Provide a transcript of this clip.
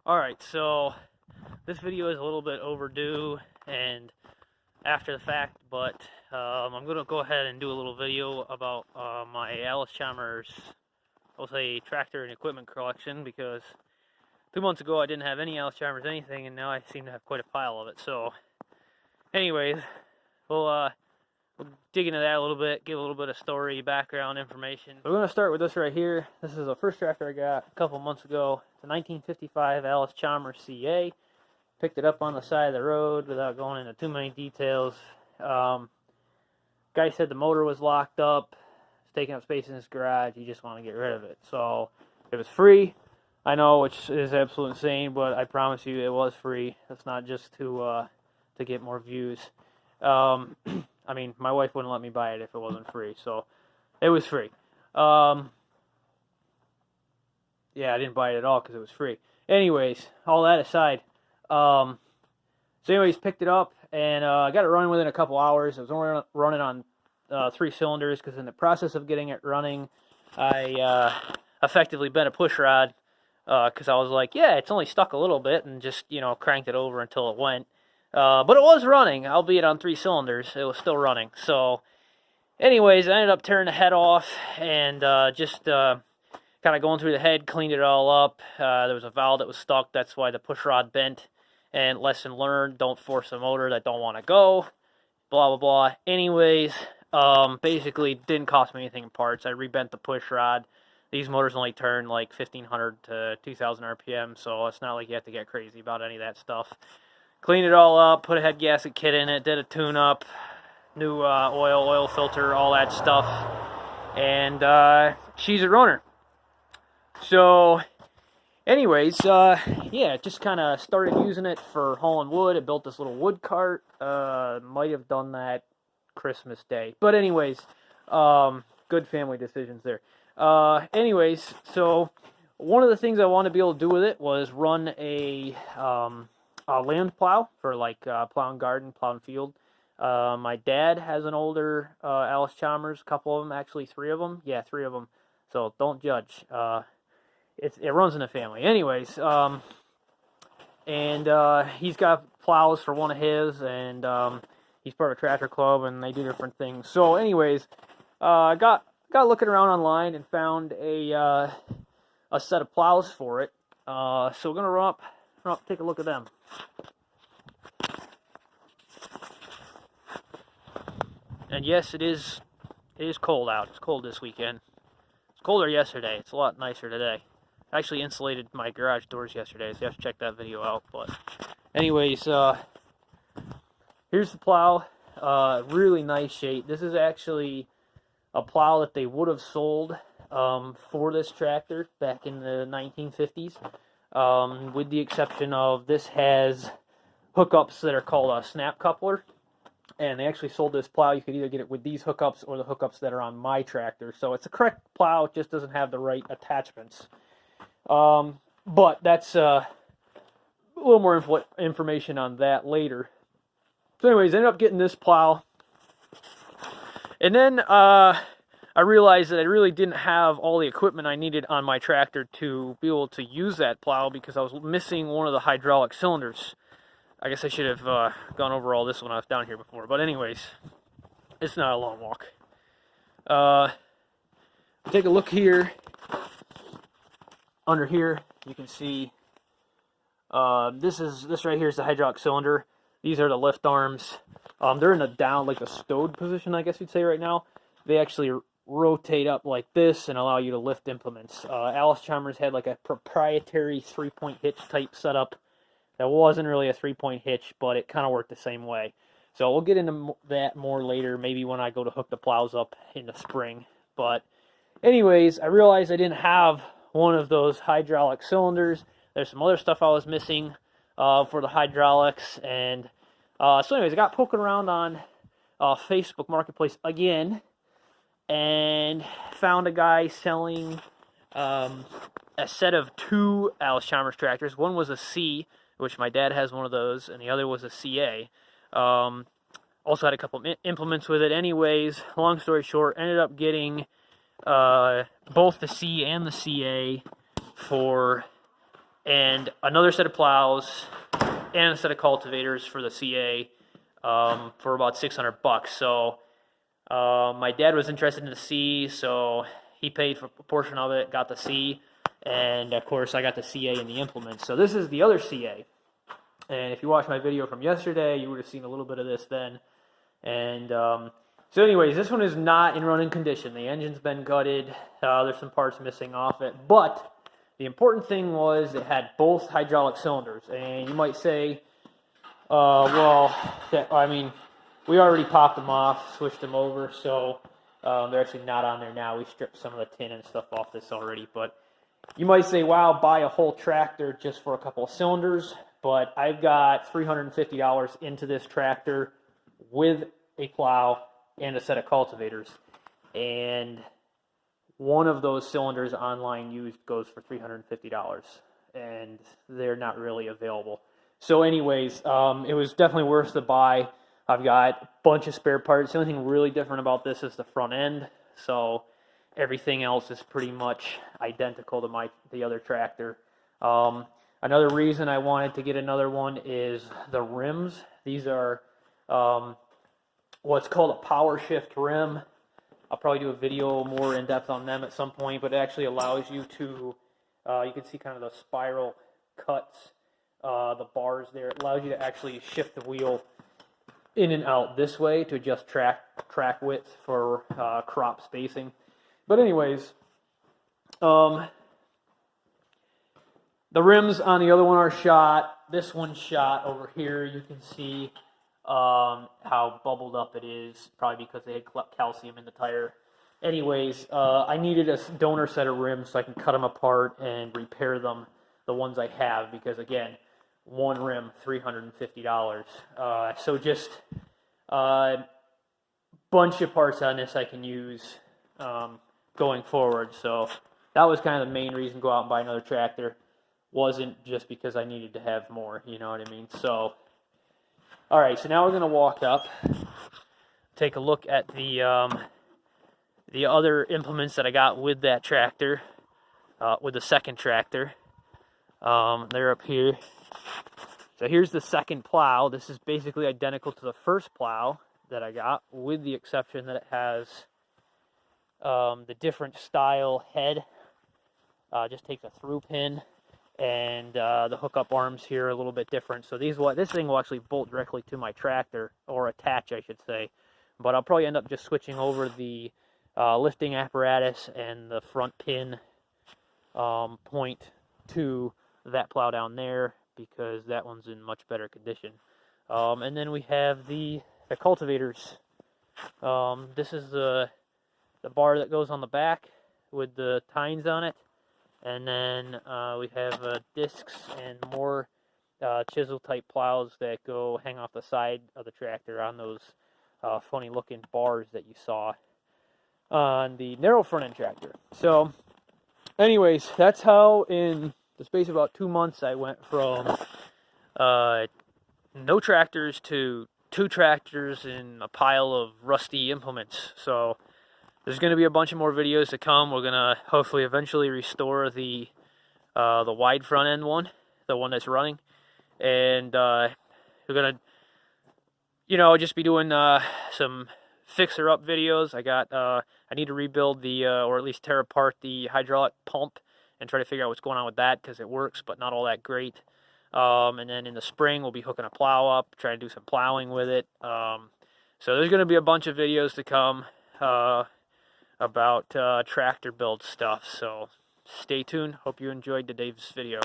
Alright, so this video is a little bit overdue and after the fact, but I'm going to go ahead and do a little video about my Allis Chalmers, I'll say, tractor and equipment collection, because 2 months ago I didn't have any Allis Chalmers anything, and now I seem to have quite a pile of it. So anyways, we'll dig into that a little bit, give a little bit of story, background information. We're going to start with this right here. This is the first tractor I got a couple months ago. It's a 1955 Allis Chalmers CA. Picked it up on the side of the road without going into too many details. Guy said the motor was locked up. It's taking up space in his garage. He just wanted to get rid of it. So it was free. I know, which is absolutely insane, but I promise you it was free. It's not just to get more views. I mean, my wife wouldn't let me buy it if it wasn't free, so it was free. Yeah, I didn't buy it at all because it was free. Anyways, all that aside, so anyways, picked it up and got it running within a couple hours. It was only running on 3 cylinders because in the process of getting it running, I effectively bent a push rod because I was like, yeah, it's only stuck a little bit, and just, you know, cranked it over until it went. But it was running, albeit on 3 cylinders. It was still running. So anyways, I ended up tearing the head off and just kind of going through the head, cleaned it all up. There was a valve that was stuck. That's why the push rod bent. And lesson learned, don't force a motor that don't want to go. Blah, blah, blah. Anyways, basically didn't cost me anything in parts. I rebent the push rod. These motors only turn like 1,500 to 2,000 RPM, so it's not like you have to get crazy about any of that stuff. Cleaned it all up, put a head gasket kit in it, did a tune-up, new oil filter, all that stuff, and she's a runner. So, anyways, yeah, just kind of started using it for hauling wood. I built this little wood cart. Might have done that Christmas Day. But anyways, good family decisions there. Anyways, so one of the things I wanted to be able to do with it was run a land plow for like plowing garden, plowing field. My dad has an older Allis Chalmers, a couple of them, actually 3 of them. Yeah, 3 of them. So don't judge. It runs in the family. Anyways, and he's got plows for one of his, and he's part of a tractor club, and they do different things. So anyways, got looking around online and found a set of plows for it. So we're gonna run up, take a look at them. And yes, it is cold out. It's cold this weekend. It's colder yesterday. It's a lot nicer today. I actually insulated my garage doors yesterday, so you have to check that video out. But anyways, here's the plow. Really nice shape. This is actually a plow that they would have sold for this tractor back in the 1950s. With the exception of this has hookups that are called a snap coupler, and they actually sold this plow. You could either get it with these hookups or the hookups that are on my tractor. So it's a correct plow, it just doesn't have the right attachments. But that's a little more information on that later. So anyways, I ended up getting this plow, and then I realized that I really didn't have all the equipment I needed on my tractor to be able to use that plow because I was missing one of the hydraulic cylinders. I guess I should have gone over all this when I was down here before. But anyways, it's not a long walk. Take a look here. Under here, you can see this right here is the hydraulic cylinder. These are the lift arms. They're in a down, like a stowed position, I guess you'd say right now. They actually rotate up like this and allow you to lift implements. Allis Chalmers had like a proprietary 3-point hitch type setup that wasn't really a 3-point hitch, but it kind of worked the same way. So we'll get into that more later, maybe when I go to hook the plows up in the spring. But anyways, I realized I didn't have one of those hydraulic cylinders. There's some other stuff I was missing for the hydraulics, and so anyways, I got poking around on Facebook Marketplace again, and found a guy selling a set of 2 Allis Chalmers tractors. One was a C, which my dad has one of those, and the other was a CA. Also had a couple implements with it. Anyways, long story short, ended up getting both the C and the CA for and another set of plows, and a set of cultivators for the CA for about $600. So my dad was interested in the C, so he paid for a portion of it, got the C, and of course I got the CA and the implements. So this is the other CA, and if you watched my video from yesterday, you would have seen a little bit of this then. And so anyways, this one is not in running condition. The engine's been gutted. There's some parts missing off it, but the important thing was it had both hydraulic cylinders. And you might say, well, we already popped them off, switched them over, so they're actually not on there now. We stripped some of the tin and stuff off this already. But you might say, wow, buy a whole tractor just for a couple of cylinders. But I've got $350 into this tractor with a plow and a set of cultivators. And one of those cylinders online used goes for $350. And they're not really available. So anyways, it was definitely worth the buy. I've got a bunch of spare parts. The only thing really different about this is the front end. So everything else is pretty much identical to the other tractor. Another reason I wanted to get another one is the rims. These are what's called a power shift rim. I'll probably do a video more in depth on them at some point, but it actually allows you to, you can see kind of the spiral cuts, the bars there. It allows you to actually shift the wheel in and out this way to adjust track width for crop spacing. But anyways, the rims on the other one are shot. This one's shot over here. You can see how bubbled up it is, probably because they had calcium in the tire. Anyways, I needed a donor set of rims so I can cut them apart and repair them, the ones I have, because again, one rim, $350. So just a bunch of parts on this I can use going forward. So that was kind of the main reason to go out and buy another tractor. Wasn't just because I needed to have more, you know what I mean? So, all right, so now we're going to walk up, take a look at the other implements that I got with that tractor, with the second tractor. They're up here. So here's the second plow. This is basically identical to the first plow that I got, with the exception that it has the different style head. Just takes a through pin, and the hookup arms here are a little bit different. So this thing will actually bolt directly to my tractor, or attach, I should say. But I'll probably end up just switching over the lifting apparatus and the front pin point to that plow down there, because that one's in much better condition. And then we have the cultivators. This is the bar that goes on the back with the tines on it. And then we have discs and more chisel type plows that go hang off the side of the tractor on those funny looking bars that you saw on the narrow front end tractor. So anyways, that's how in the space of about 2 months I went from no tractors to 2 tractors and a pile of rusty implements. So there's going to be a bunch of more videos to come. We're going to hopefully eventually restore the wide front end one, the one that's running. And we're going to, just be doing some fixer-up videos. I need to rebuild or at least tear apart the hydraulic pump and try to figure out what's going on with that, because it works, but not all that great. And then in the spring, we'll be hooking a plow up, trying to do some plowing with it. So there's going to be a bunch of videos to come about tractor build stuff. So stay tuned. Hope you enjoyed today's video.